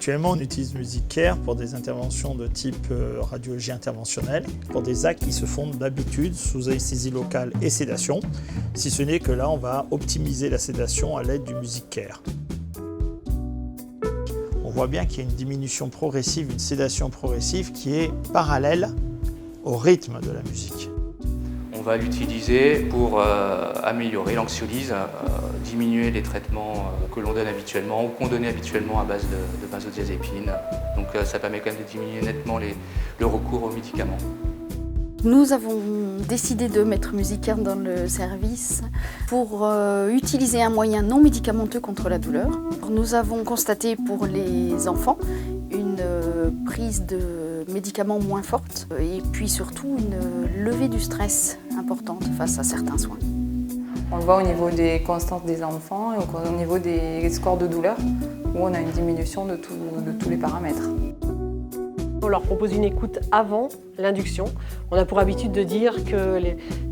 Actuellement, on utilise MusiCare pour des interventions de type radiologie interventionnelle, pour des actes qui se font d'habitude sous anesthésie locale et sédation, si ce n'est que là, on va optimiser la sédation à l'aide du MusiCare. On voit bien qu'il y a une diminution progressive, une sédation progressive qui est parallèle au rythme de la musique. On va l'utiliser pour améliorer l'anxiolyse, diminuer les traitements que l'on donne habituellement ou qu'on donnait habituellement à base de benzodiazépines. Donc ça permet quand même de diminuer nettement le recours aux médicaments. Nous avons décidé de mettre MusiCare dans le service pour utiliser un moyen non médicamenteux contre la douleur. Nous avons constaté pour les enfants une prise de médicaments moins forte et puis surtout une levée du stress importante face à certains soins. On le voit au niveau des constances des enfants et au niveau des scores de douleur où on a une diminution de tous les paramètres. On leur propose une écoute avant l'induction. On a pour habitude de dire que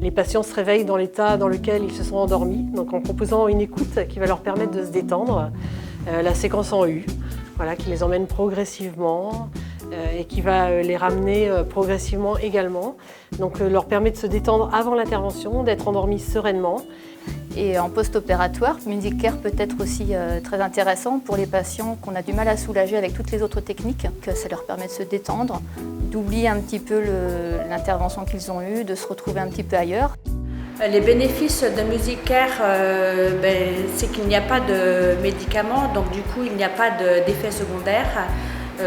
les patients se réveillent dans l'état dans lequel ils se sont endormis. Donc en proposant une écoute qui va leur permettre de se détendre, la séquence en U, voilà, qui les emmène progressivement et qui va les ramener progressivement également. Donc leur permet de se détendre avant l'intervention, d'être endormis sereinement. Et en post-opératoire, MusiCare peut être aussi très intéressant pour les patients qu'on a du mal à soulager avec toutes les autres techniques, que ça leur permet de se détendre, d'oublier un petit peu l'intervention qu'ils ont eue, de se retrouver un petit peu ailleurs. Les bénéfices de MusiCare, c'est qu'il n'y a pas de médicaments, donc du coup il n'y a pas d'effets secondaires.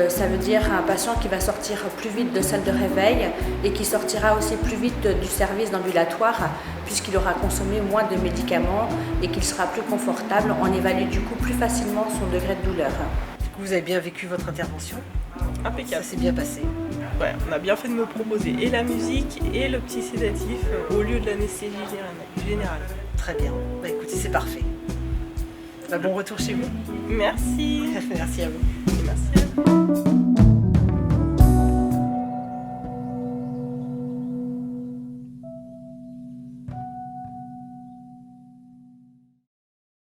Ça veut dire un patient qui va sortir plus vite de salle de réveil et qui sortira aussi plus vite du service d'ambulatoire puisqu'il aura consommé moins de médicaments et qu'il sera plus confortable. On évalue du coup plus facilement son degré de douleur. Vous avez bien vécu votre intervention? Impeccable. Ça s'est bien passé? Ouais, on a bien fait de me proposer et la musique et le petit sédatif au lieu de l'anesthésie générale. Très bien. Bah, écoutez, c'est parfait. Bon retour chez vous. Merci. Merci à vous.